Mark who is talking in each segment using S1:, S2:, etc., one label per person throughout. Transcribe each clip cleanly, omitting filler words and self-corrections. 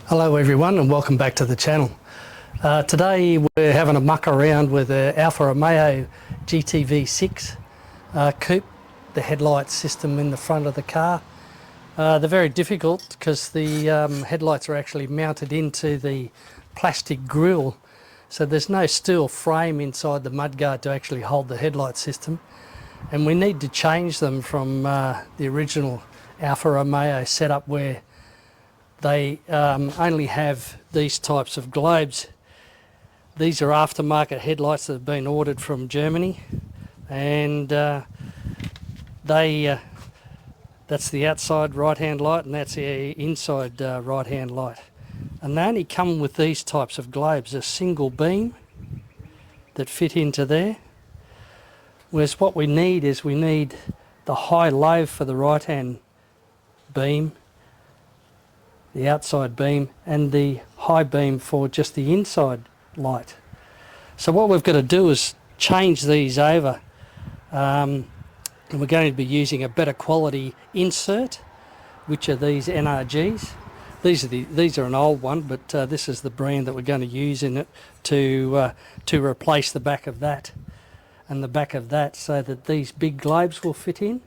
S1: Hello everyone and welcome back to the channel. Today we're having a muck around with the Alfa Romeo GTV 6 coupe, the headlight system in the front of the car. They're very difficult because the headlights are actually mounted into the plastic grille, so there's no steel frame inside the mudguard to actually hold the headlight system, and we need to change them from the original Alfa Romeo setup where they only have these types of globes. These are aftermarket headlights that have been ordered from Germany, and that's the outside right hand light and that's the inside right hand light, and they only come with these types of globes, a single beam that fit into there, whereas what we need is the high-low for the right hand beam, the outside beam, and the high beam for just the inside light. So what we've got to do is change these over, and we're going to be using a better quality insert, which are these NRGs. These are an old one, but this is the brand that we're going to use in it to replace the back of that and the back of that, so that these big globes will fit in,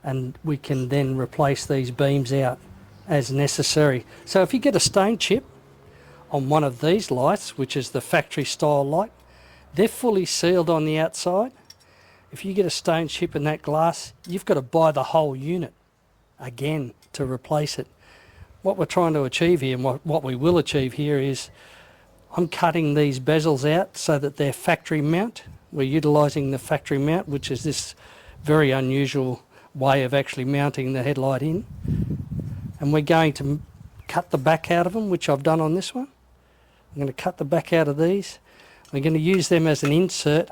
S1: and we can then replace these beams out as necessary. So if you get a stone chip on one of these lights, which is the factory style light, they're fully sealed on the outside. If you get a stone chip in that glass, you've got to buy the whole unit again to replace it. What we're trying to achieve here, and what we will achieve here, is I'm cutting these bezels out so that they're factory mount. We're utilising the factory mount, which is this very unusual way of actually mounting the headlight in. And we're going to cut the back out of them, which I've done on this one. I'm going to cut the back out of these. We're going to use them as an insert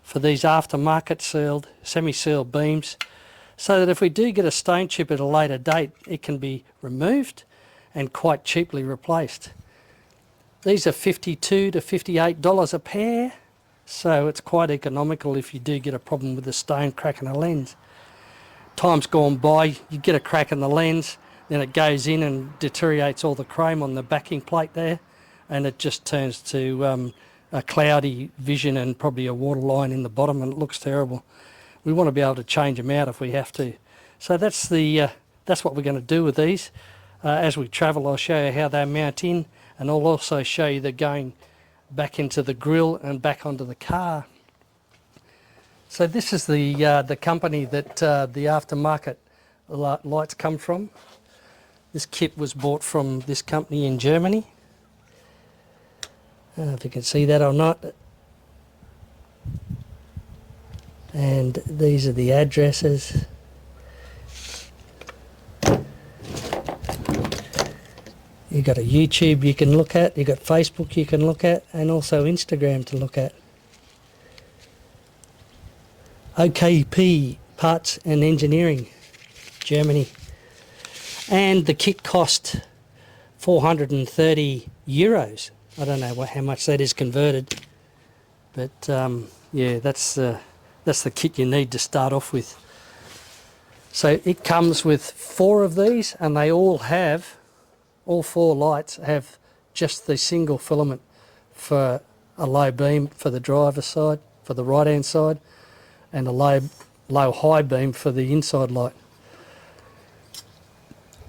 S1: for these aftermarket sealed, semi-sealed beams, so that if we do get a stone chip at a later date, it can be removed and quite cheaply replaced. These are $52 to $58 a pair, so it's quite economical if you do get a problem with the stone cracking a lens. Time's gone by, you get a crack in the lens, then it goes in and deteriorates all the chrome on the backing plate there, and it just turns to a cloudy vision and probably a water line in the bottom, and it looks terrible. We want to be able to change them out if we have to. So that's what we're going to do with these. As we travel, I'll show you how they mount in, and I'll also show you they're going back into the grille and back onto the car. So this is the company that the aftermarket lights come from. This kit was bought from this company in Germany. I don't know if you can see that or not. And these are the addresses. You've got a YouTube you can look at, you've got Facebook you can look at, and also Instagram to look at. OKP Parts and Engineering, Germany. And the kit cost 430 euros. I don't know how much that is converted, but yeah, that's the kit you need to start off with. So it comes with 4 of these, and they all 4 lights have just the single filament for a low beam for the driver's side, for the right hand side, and a low high beam for the inside light.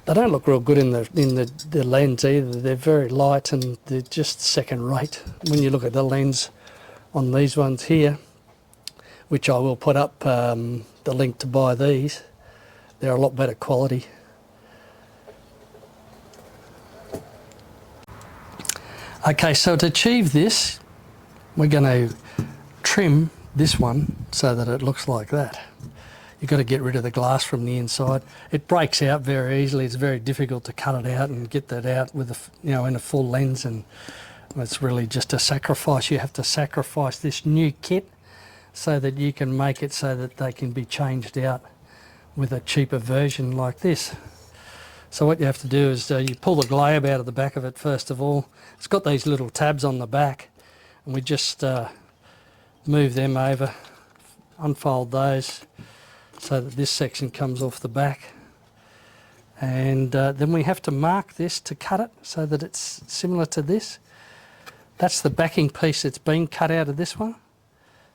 S1: They don't look real good in the lens either. They're very light and they're just second rate when you look at the lens on these ones here, which I will put up the link to buy these. They're a lot better quality. Okay, so to achieve this, we're going to trim this one so that it looks like that. You've got to get rid of the glass from the inside. It breaks out very easily. It's very difficult to cut it out and get that out with in a full lens, and it's really just a sacrifice. You have to sacrifice this new kit so that you can make it so that they can be changed out with a cheaper version like this. So what you have to do is you pull the globe out of the back of it first of all. It's got these little tabs on the back, and we just move them over, unfold those so that this section comes off the back, And then we have to mark this to cut it so that it's similar to this. That's the backing piece that's been cut out of this one.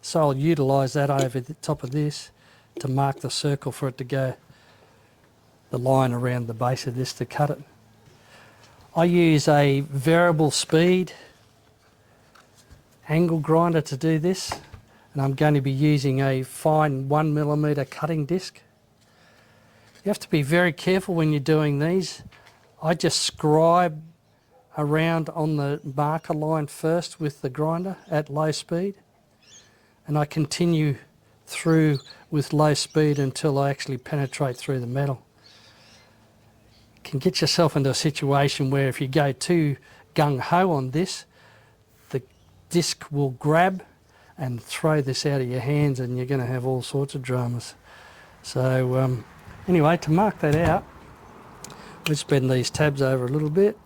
S1: So I'll utilise that over the top of this to mark the circle for it to go, the line around the base of this to cut it. I use a variable speed angle grinder to do this, and I'm going to be using a fine 1mm cutting disc. You have to be very careful when you're doing these. I just scribe around on the marker line first with the grinder at low speed, and I continue through with low speed until I actually penetrate through the metal. You can get yourself into a situation where if you go too gung-ho on this, the disc will grab and throw this out of your hands and you're going to have all sorts of dramas. So anyway, to mark that out, let's bend these tabs over a little bit.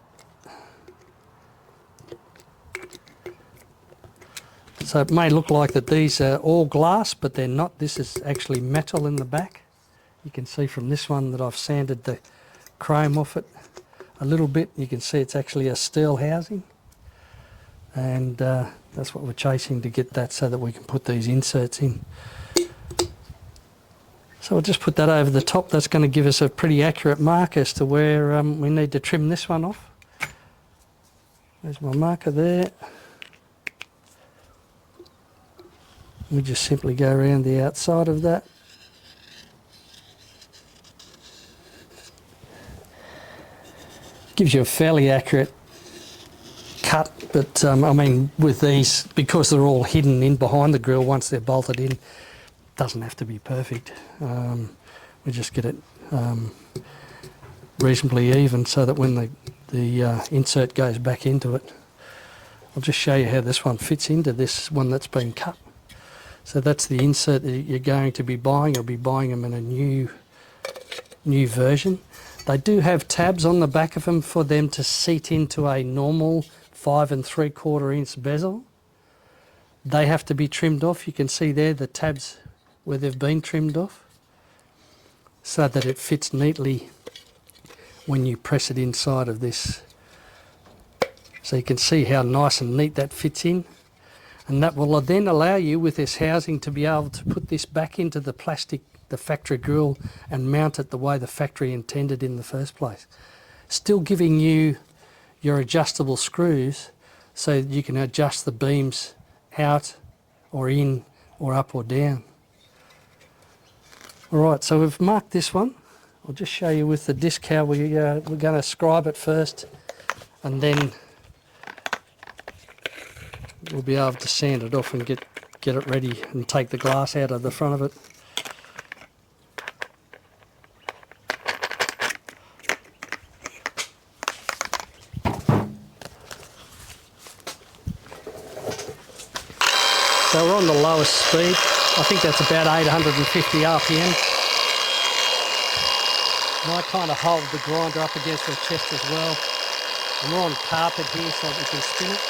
S1: So it may look like that these are all glass, but they're not. This is actually metal in the back. You can see from this one that I've sanded the chrome off it a little bit. You can see it's actually a steel housing. And that's what we're chasing, to get that so that we can put these inserts in. So we'll just put that over the top. That's going to give us a pretty accurate mark as to where we need to trim this one off. There's my marker there. We just simply go around the outside of that. Gives you a fairly accurate cut, but I mean, with these, because they're all hidden in behind the grill once they're bolted in, doesn't have to be perfect. We just get it reasonably even so that when the insert goes back into it, I'll just show you how this one fits into this one that's been cut. So that's the insert that you're going to be buying. You'll be buying them in a new version. They do have tabs on the back of them for them to seat into a normal 5 3/4 inch bezel. They have to be trimmed off. You can see there the tabs where they've been trimmed off, so that it fits neatly when you press it inside of this. So you can see how nice and neat that fits in. And that will then allow you, with this housing, to be able to put this back into the plastic, the factory grill, and mount it the way the factory intended in the first place. Still giving you your adjustable screws so that you can adjust the beams out or in or up or down. Alright, so we've marked this one. I'll just show you with the disc how we're going to scribe it first, and then we'll be able to sand it off and get it ready and take the glass out of the front of it. So we're on the lowest speed. I think that's about 850 RPM. And I kind of hold the grinder up against the chest as well. And we're on carpet here so we can spin it.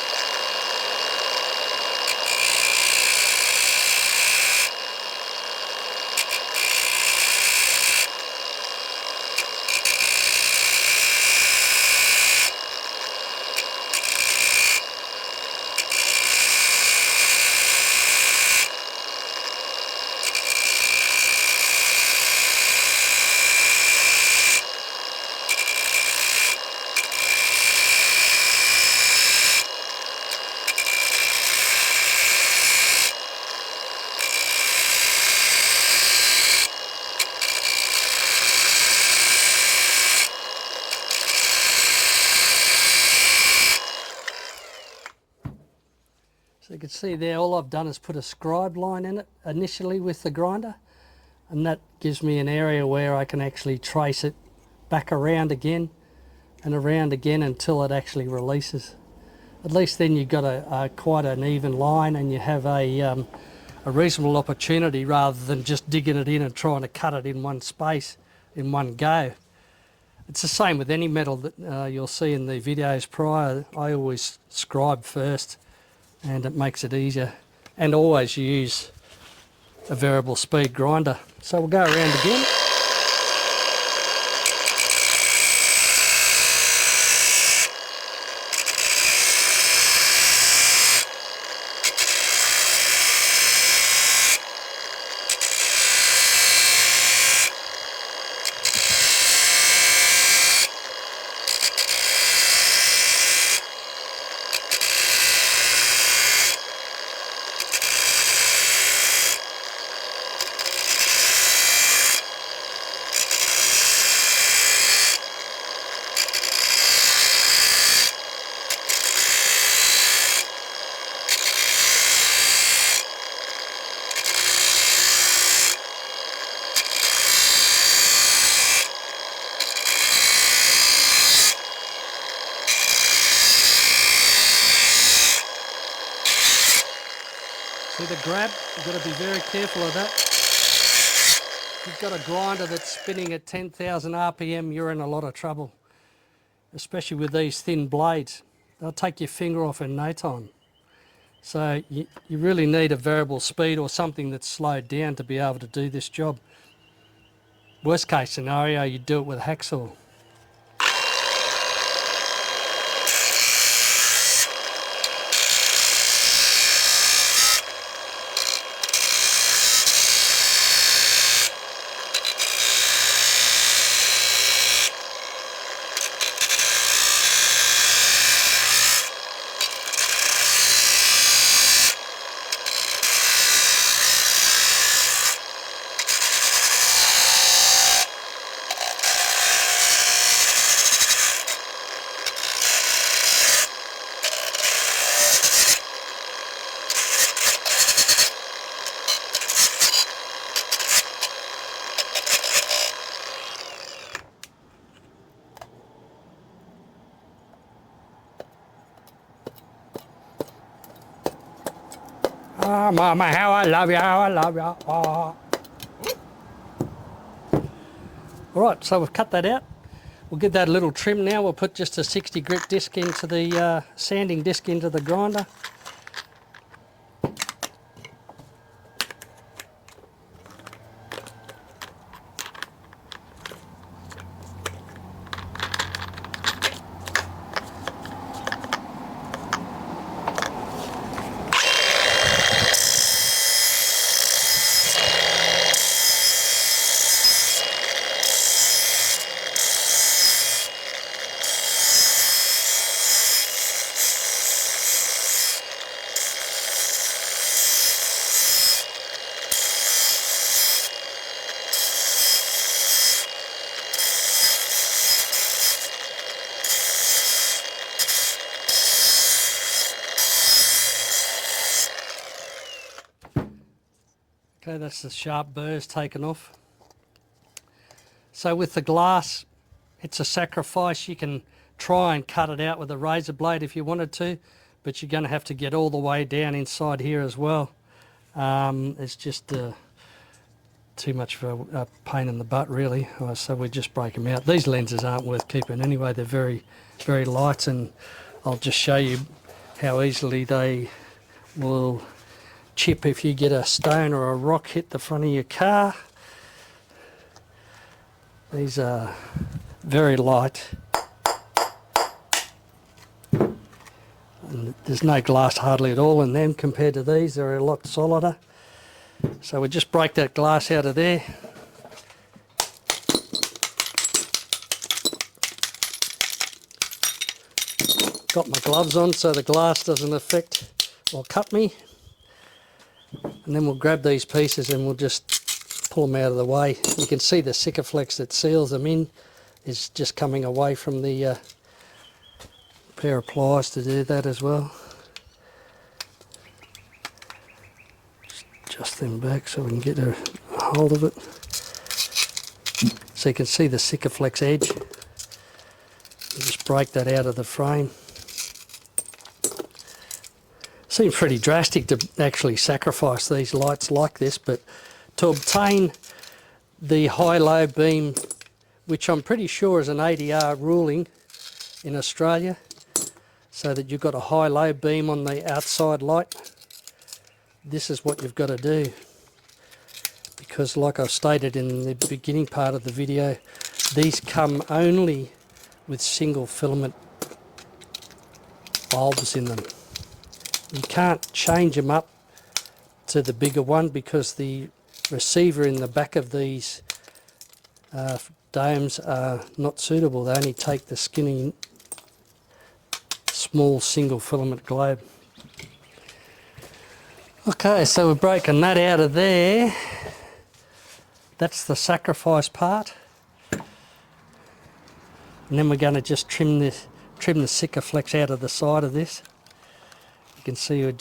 S1: So you can see there, all I've done is put a scribe line in it initially with the grinder, and that gives me an area where I can actually trace it back around again and around again until it actually releases. At least then you've got a quite an even line, and you have a reasonable opportunity rather than just digging it in and trying to cut it in one space in one go. It's the same with any metal that you'll see in the videos prior. I always scribe first, and it makes it easier, and always use a variable speed grinder. So we'll go around again. See the grab? You've got to be very careful of that. If you've got a grinder that's spinning at 10,000 RPM, you're in a lot of trouble, especially with these thin blades. They'll take your finger off in no time. So you really need a variable speed or something that's slowed down to be able to do this job. Worst case scenario, you do it with a hacksaw. Oh, Mama, how I love you, how I love you. Oh. Alright, so we've cut that out. We'll give that a little trim now. We'll put just a 60 grit disc into the sanding disc into the grinder. Okay, that's the sharp burrs taken off. So with the glass, it's a sacrifice. You can try and cut it out with a razor blade if you wanted to, but you're going to have to get all the way down inside here as well. It's just too much of a pain in the butt, really. So we just break them out. These lenses aren't worth keeping anyway. They're very, very light, and I'll just show you how easily they will chip if you get a stone or a rock hit the front of your car. These are very light, and there's no glass hardly at all in them compared to these. They're a lot solider. So we just break that glass out of there. Got my gloves on so the glass doesn't affect or cut me. And then we'll grab these pieces and we'll just pull them out of the way. You can see the Sikaflex that seals them in is just coming away from the pair of pliers to do that as well. Just adjust them back so we can get a hold of it. So you can see the Sikaflex edge. You just break that out of the frame. Seems pretty drastic to actually sacrifice these lights like this, but to obtain the high-low beam, which I'm pretty sure is an ADR ruling in Australia, so that you've got a high-low beam on the outside light, this is what you've got to do. Because like I've stated in the beginning part of the video, these come only with single filament bulbs in them. You can't change them up to the bigger one because the receiver in the back of these domes are not suitable. They only take the skinny small single filament globe. Okay, so we've broken that out of there. That's the sacrifice part. And then we're going to just trim the Sikaflex out of the side of this. You can see you've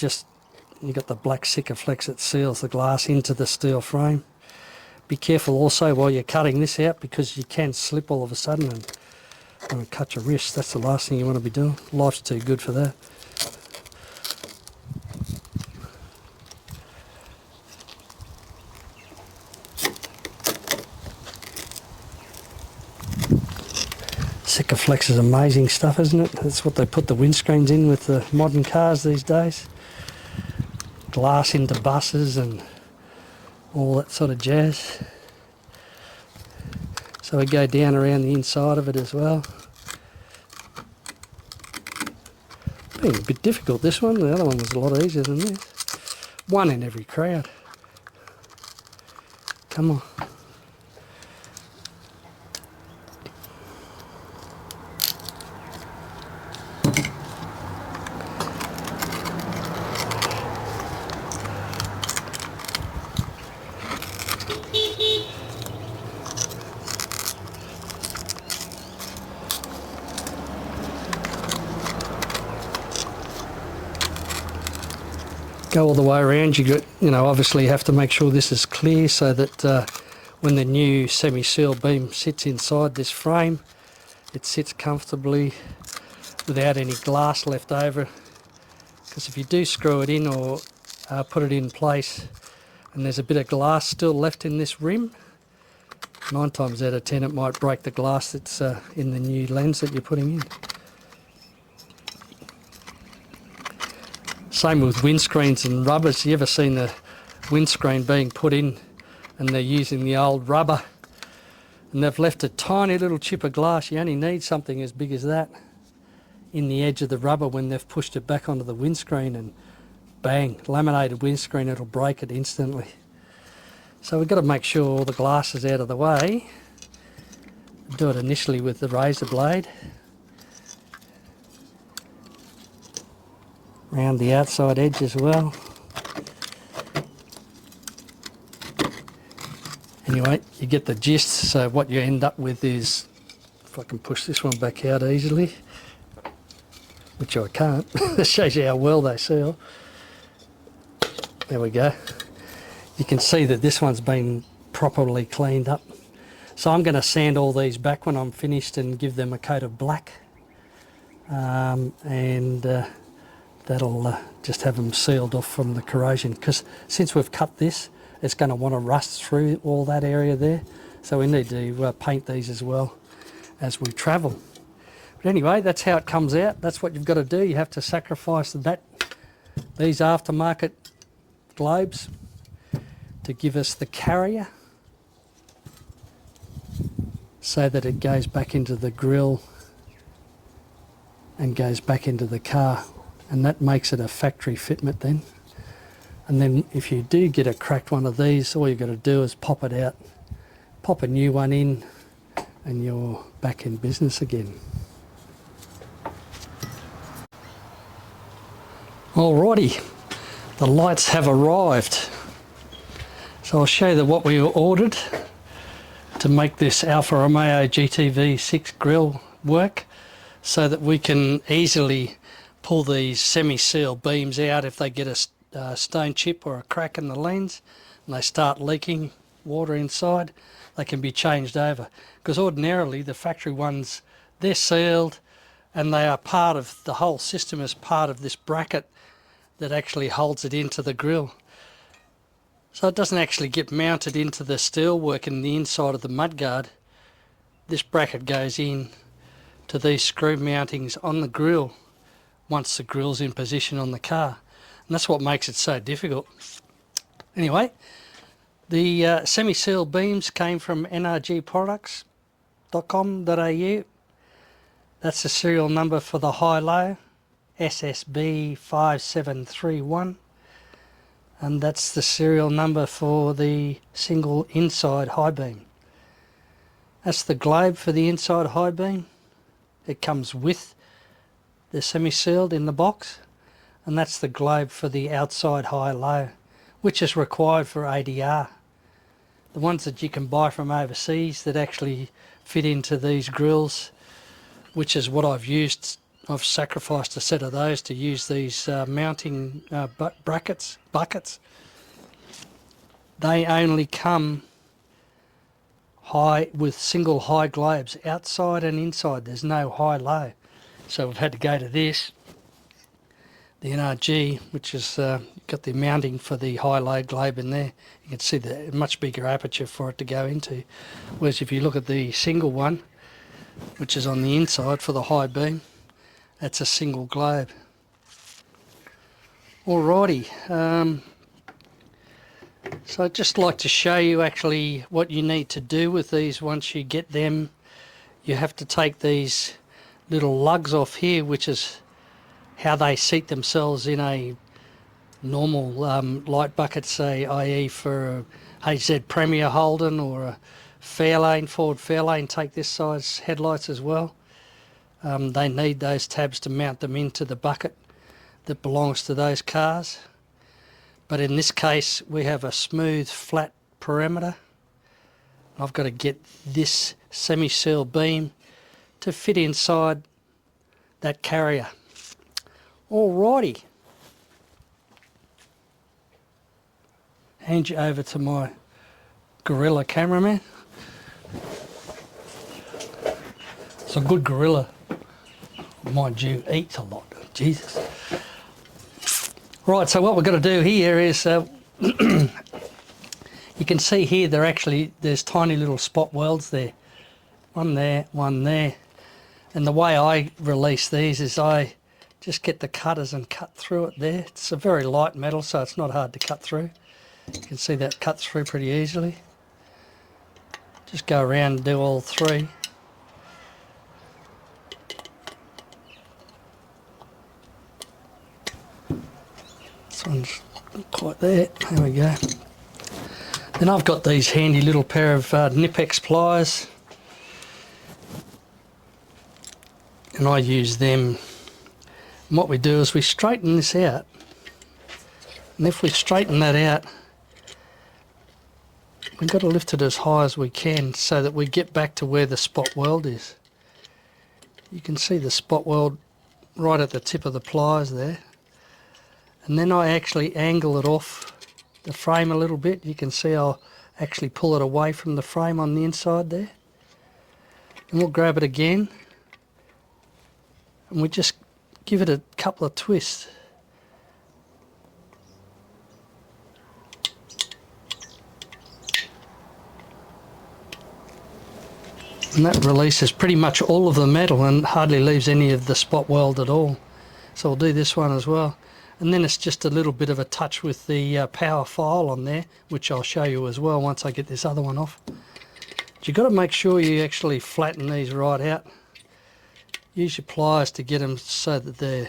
S1: got the black Sikaflex that seals the glass into the steel frame. Be careful also while you're cutting this out because you can slip all of a sudden and cut your wrist. That's the last thing you want to be doing. Life's too good for that. Reflex is amazing stuff, isn't it? That's what they put the windscreens in with the modern cars these days. Glass into buses and all that sort of jazz. So we go down around the inside of it as well. Been a bit difficult, this one. The other one was a lot easier than this. One in every crowd. Come on. Go all the way around. Obviously you have to make sure this is clear so that when the new semi-sealed beam sits inside this frame, it sits comfortably without any glass left over. Because if you do screw it in or put it in place and there's a bit of glass still left in this rim, 9 times out of 10 it might break the glass that's in the new lens that you're putting in. Same with windscreens and rubbers. You ever seen the windscreen being put in and they're using the old rubber and they've left a tiny little chip of glass? You only need something as big as that in the edge of the rubber when they've pushed it back onto the windscreen, and bang, laminated windscreen, it'll break it instantly. So we've got to make sure all the glass is out of the way. Do it initially with the razor blade. Around the outside edge as well. Anyway, you get the gist. So what you end up with is, if I can push this one back out easily, which I can't, that shows you how well they seal. There we go. You can see that this one's been properly cleaned up. So I'm going to sand all these back when I'm finished and give them a coat of black. That'll just have them sealed off from the corrosion, because since we've cut this, it's going to want to rust through all that area there. So we need to paint these as well as we travel. But anyway, that's how it comes out. That's what you've got to do. You have to sacrifice these aftermarket globes to give us the carrier so that it goes back into the grille and goes back into the car. And that makes it a factory fitment then. And then if you do get a cracked one of these, all you've got to do is pop it out, pop a new one in, and you're back in business again. Alrighty, the lights have arrived. So I'll show you what we ordered to make this Alfa Romeo GTV 6 grille work, so that we can easily pull these semi-sealed beams out if they get a stone chip or a crack in the lens and they start leaking water inside. They can be changed over, because ordinarily the factory ones, they're sealed and they are part of the whole system, as part of this bracket that actually holds it into the grille. So it doesn't actually get mounted into the steelwork in the inside of the mudguard. This bracket goes in to these screw mountings on the grille once the grille's in position on the car, and that's what makes it so difficult. Anyway, the semi-sealed beams came from nrgproducts.com.au. That's the serial number for the high-low, SSB 5731, and that's the serial number for the single inside high beam. That's the globe for the inside high beam. It comes with the semi-sealed in the box, and that's the globe for the outside high-low, which is required for ADR. The ones that you can buy from overseas that actually fit into these grills, which is what I've used. I've sacrificed a set of those to use these mounting buckets. They only come high with single high globes, outside and inside. There's no high-low. So we've had to go to this, the NRG, which has got the mounting for the high-low globe in there. You can see the much bigger aperture for it to go into. Whereas if you look at the single one, which is on the inside for the high beam. That's a single globe. Alrighty, so I'd just like to show you actually what you need to do with these once you get them. You have to take these little lugs off here, which is how they seat themselves in a normal light bucket, say, i.e. for a HZ Premier Holden or a Fairlane, Ford Fairlane, take this size headlights as well. They need those tabs to mount them into the bucket that belongs to those cars. But in this case, we have a smooth, flat perimeter. I've got to get this semi-seal beam to fit inside that carrier. Alrighty. Hand you over to my gorilla cameraman. It's a good gorilla. Mind you, eats a lot. Jesus. Right, so what we're going to do here is, you can see here there's tiny little spot welds there. One there, one there. And the way I release these is I just get the cutters and cut through it there. It's a very light metal, so it's not hard to cut through. You can see that cut through pretty easily. Just go around and do all three. This one's not quite there. There we go. Then I've got these handy little pair of Nipex pliers, and I use them. And what we do is we straighten this out, and if we straighten that out, we've got to lift it as high as we can so that we get back to where the spot weld is. You can see the spot weld right at the tip of the pliers there. And then I actually angle it off the frame a little bit. You can see I'll actually pull it away from the frame on the inside there. And we'll grab it again. And we just give it a couple of twists. And that releases pretty much all of the metal and hardly leaves any of the spot weld at all. So we'll do this one as well. And then it's just a little bit of a touch with the power file on there, which I'll show you as well once I get this other one off. But you've got to make sure you actually flatten these right out. Use your pliers to get them so that they're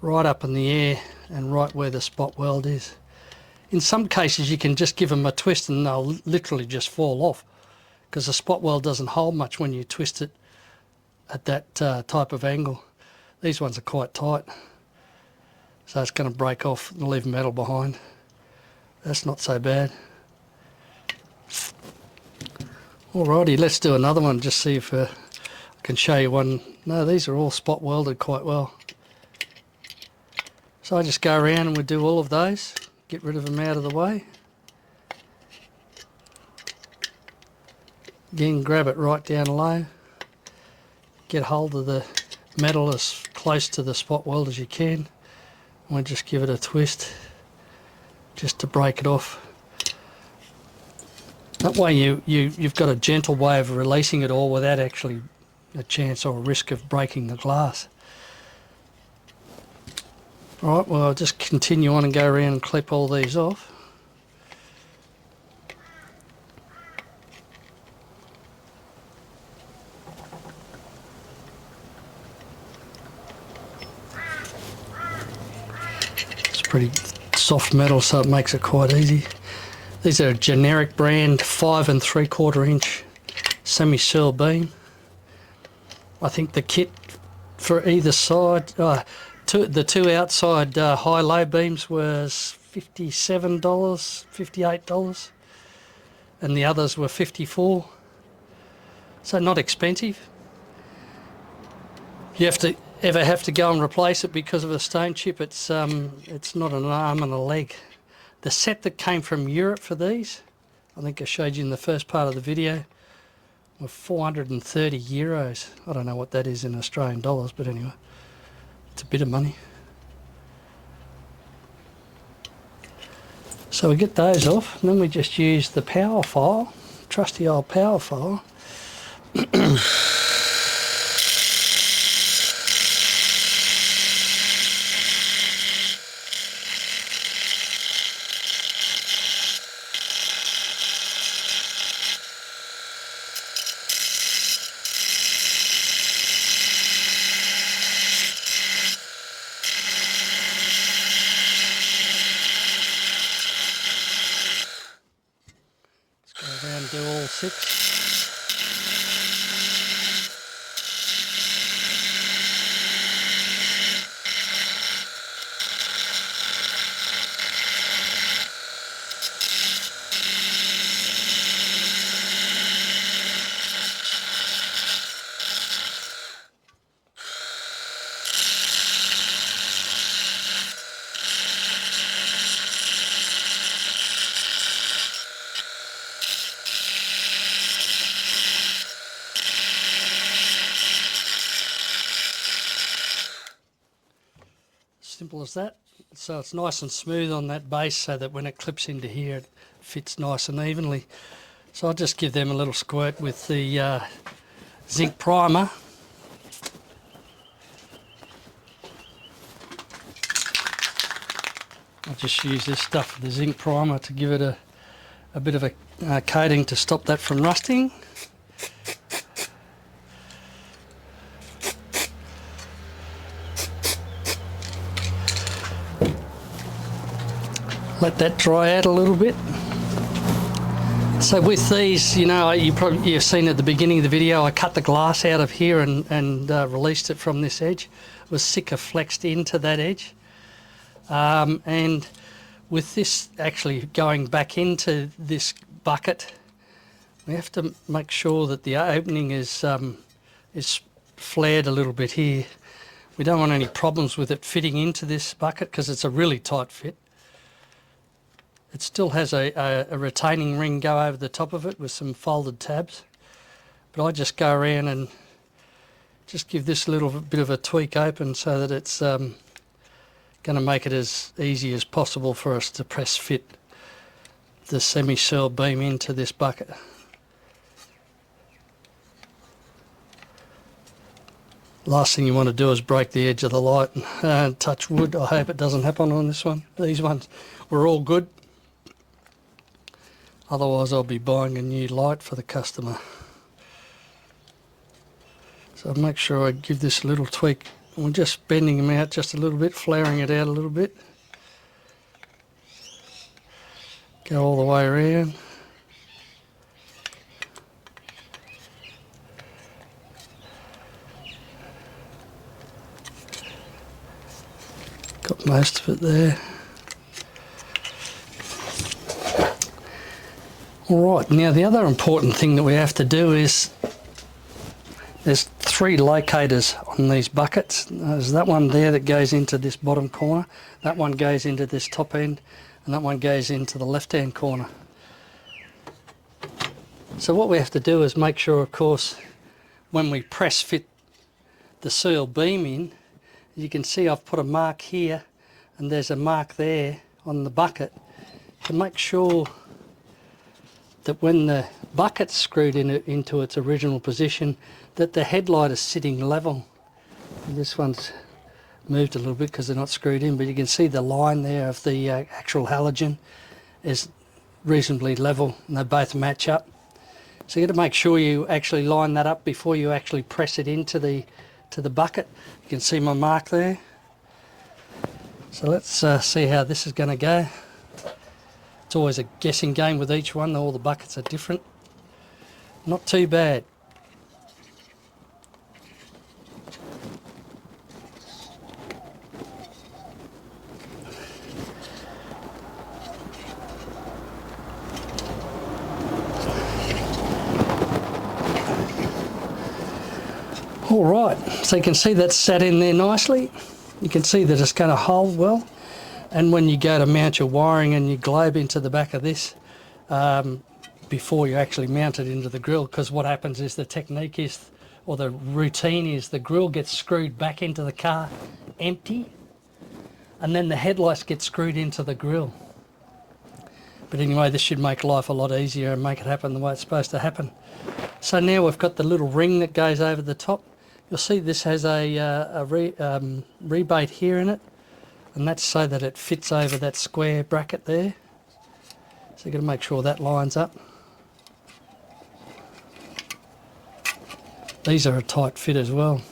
S1: right up in the air and right where the spot weld is. In some cases you can just give them a twist and they'll literally just fall off, because the spot weld doesn't hold much when you twist it at that type of angle. These ones are quite tight, so it's going to break off and leave metal behind. That's not so bad. Alrighty, let's do another one, just see if I can show you one. No, these are all spot welded quite well. So I just go around and we do all of those, get rid of them out of the way. Again, grab it right down low, get hold of the metal as close to the spot weld as you can. We'll just give it a twist just to break it off. That way you've got a gentle way of releasing it all without actually a chance or a risk of breaking the glass. Alright, well I'll just continue on and go around and clip all these off. Pretty soft metal, so it makes it quite easy. These are a generic brand 5 3/4 inch semi-seal beam. I think the kit for either side, the two outside high-low beams was $57, $58, and the others were $54. So not expensive. You ever have to go and replace it because of a stone chip, it's not an arm and a leg. The set that came from Europe for these, I think I showed you in the first part of the video, were 430 euros. I don't know what that is in Australian dollars, but anyway, it's a bit of money. So we get those off, and then we just use the power file, trusty old power file, Go around and do all 6. Simple as that. So it's nice and smooth on that base so that when it clips into here it fits nice and evenly. So I'll just give them a little squirt with the zinc primer. I'll just use this stuff, the zinc primer, to give it a bit of a coating to stop that from rusting. Let that dry out a little bit. So with these, you know, you've seen at the beginning of the video, I cut the glass out of here and released it from this edge. It was thicker flexed into that edge. And with this actually going back into this bucket, we have to make sure that the opening is flared a little bit here. We don't want any problems with it fitting into this bucket because it's a really tight fit. It still has a retaining ring go over the top of it with some folded tabs. But I just go around and just give this little bit of a tweak open so that it's going to make it as easy as possible for us to press fit the semi-seal beam into this bucket. Last thing you want to do is break the edge of the light and touch wood. I hope it doesn't happen on this one. These ones were all good. Otherwise I'll be buying a new light for the customer. So make sure I give this a little tweak. We're just bending them out just a little bit, flaring it out a little bit. Go all the way around. Got most of it there. Alright, now the other important thing that we have to do is there's 3 locators on these buckets. There's that one there that goes into this bottom corner, that one goes into this top end, and that one goes into the left hand corner. So what we have to do is make sure, of course, when we press fit the seal beam in, you can see I've put a mark here and there's a mark there on the bucket to make sure that when the bucket's screwed into its original position, that the headlight is sitting level. And this one's moved a little bit because they're not screwed in, but you can see the line there of the actual halogen is reasonably level and they both match up. So you got to make sure you actually line that up before you actually press it into the bucket. You can see my mark there. So let's see how this is going to go. It's always a guessing game with each one, all the buckets are different. Not too bad. Alright, so you can see that's sat in there nicely. You can see that it's going to hold well. And when you go to mount your wiring and your globe into the back of this, before you actually mount it into the grill, because what happens is the technique is, or the routine is, the grill gets screwed back into the car empty, and then the headlights get screwed into the grill. But anyway, this should make life a lot easier and make it happen the way it's supposed to happen. So now we've got the little ring that goes over the top. You'll see this has a rebate here in it, and that's so that it fits over that square bracket there. So you've got to make sure that lines up. These are a tight fit as well.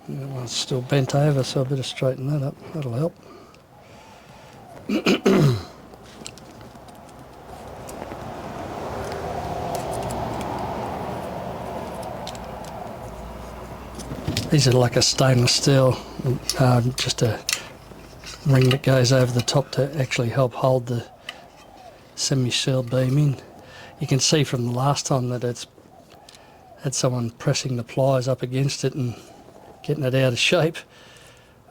S1: That one's still bent over, so I better straighten that up. That'll help. These are like a stainless steel, just a ring that goes over the top to actually help hold the semi-sealed beam in. You can see from the last time that it's had someone pressing the pliers up against it and getting it out of shape.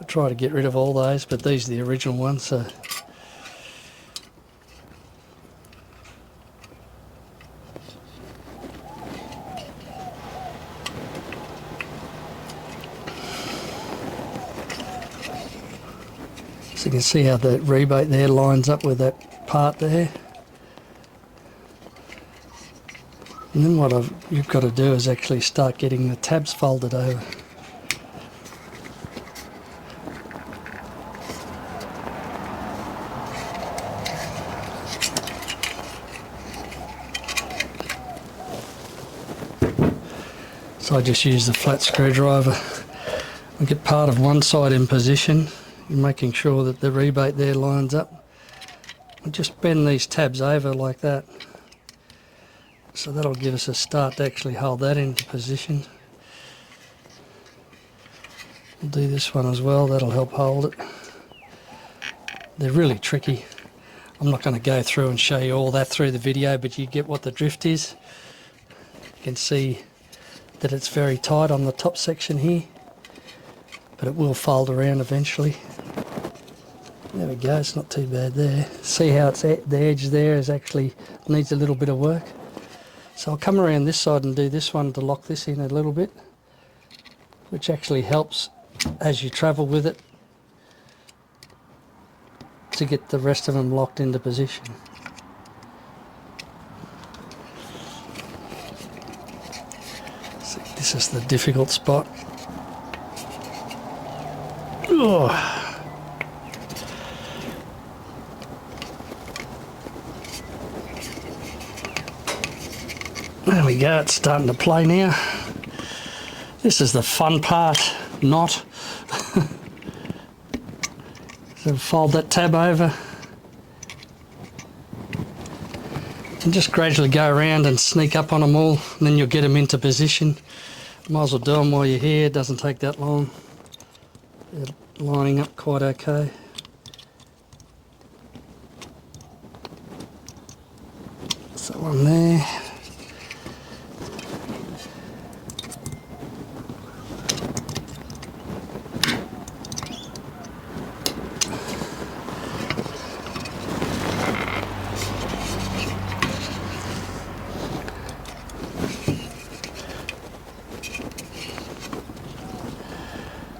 S1: I try to get rid of all those, but these are the original ones. So you can see how the rebate there lines up with that part there. And then what you've got to do is actually start getting the tabs folded over. So I just use the flat screwdriver. I get part of one side in position, making sure that the rebate there lines up. I just bend these tabs over like that. So that'll give us a start to actually hold that into position. We'll do this one as well, that'll help hold it. They're really tricky. I'm not going to go through and show you all that through the video, but you get what the drift is. You can see that it's very tight on the top section here, but it will fold around eventually. There we go, it's not too bad there. See how it's at the edge there is actually needs a little bit of work. So I'll come around this side and do this one to lock this in a little bit, which actually helps as you travel with it to get the rest of them locked into position. See, this is the difficult spot. Oh. There we go, it's starting to play now. This is the fun part, not. So fold that tab over and just gradually go around and sneak up on them all, and then you'll get them into position. Might as well do them while you're here, it doesn't take that long. They're lining up quite okay. So one there.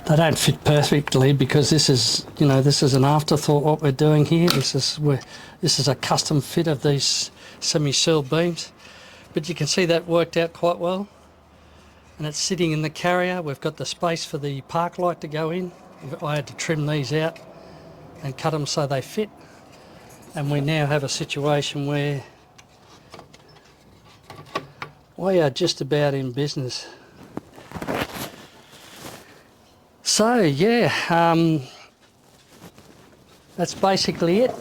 S1: They don't fit perfectly because this is, this is an afterthought what we're doing here. This is a custom fit of these semi-sealed beams. But you can see that worked out quite well. And it's sitting in the carrier. We've got the space for the park light to go in. I had to trim these out and cut them so they fit. And we now have a situation where we are just about in business. So yeah, that's basically it.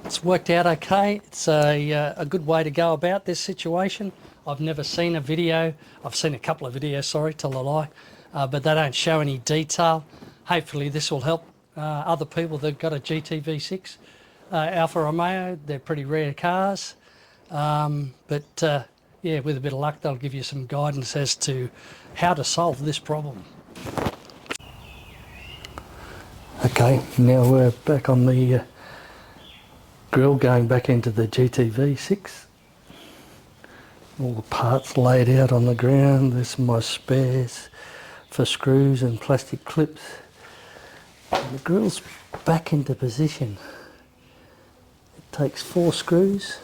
S1: It's worked out okay. It's a good way to go about this situation. I've never seen a video. I've seen a couple of videos, sorry, tell a lie, but they don't show any detail. Hopefully this will help other people that've got a GTV6 Alfa Romeo. They're pretty rare cars, but yeah, with a bit of luck they'll give you some guidance as to how to solve this problem. Okay, now we're back on the grill, going back into the GTV6. All the parts laid out on the ground. There's my spares for screws and plastic clips. And the grill's back into position. It takes 4 screws.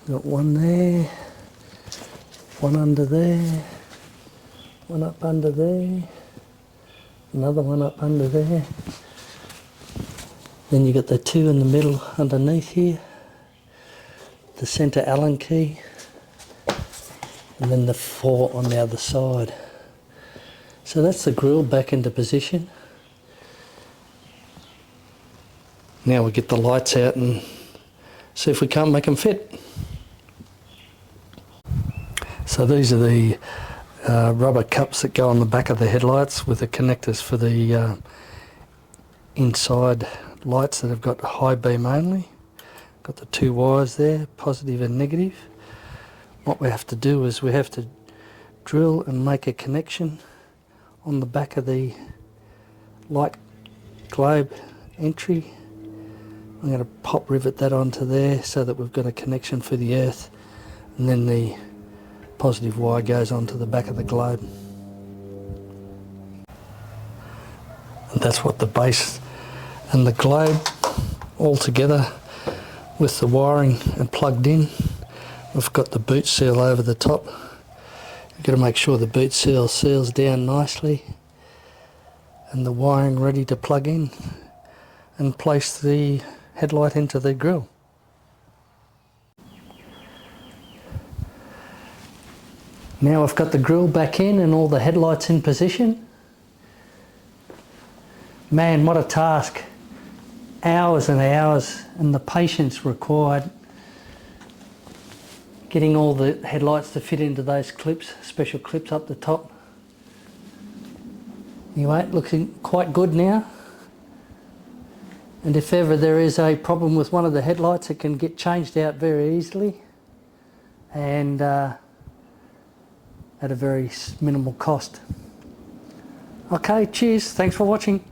S1: Got one there, one under there, one up under there, another one up under there. Then you got the two in the middle underneath here, the centre Allen key, and then the 4 on the other side. So that's the grille back into position. Now we get the lights out and see if we can't make them fit. So these are the rubber cups that go on the back of the headlights with the connectors for the inside lights that have got high beam only. Got the 2 wires there, positive and negative. What we have to do is we have to drill and make a connection on the back of the light globe entry. I'm going to pop rivet that onto there so that we've got a connection for the earth, and then the positive wire goes onto the back of the globe. And that's what the base and the globe all together with the wiring and plugged in. We've got the boot seal over the top. You've got to make sure the boot seal seals down nicely, and the wiring ready to plug in and place the headlight into the grille. Now I've got the grille back in and all the headlights in position. Man, what a task. Hours and hours, and the patience required getting all the headlights to fit into those clips, special clips up the top. Anyway, looking quite good now. And if ever there is a problem with one of the headlights, it can get changed out very easily and at a very minimal cost. Okay, cheers, thanks for watching.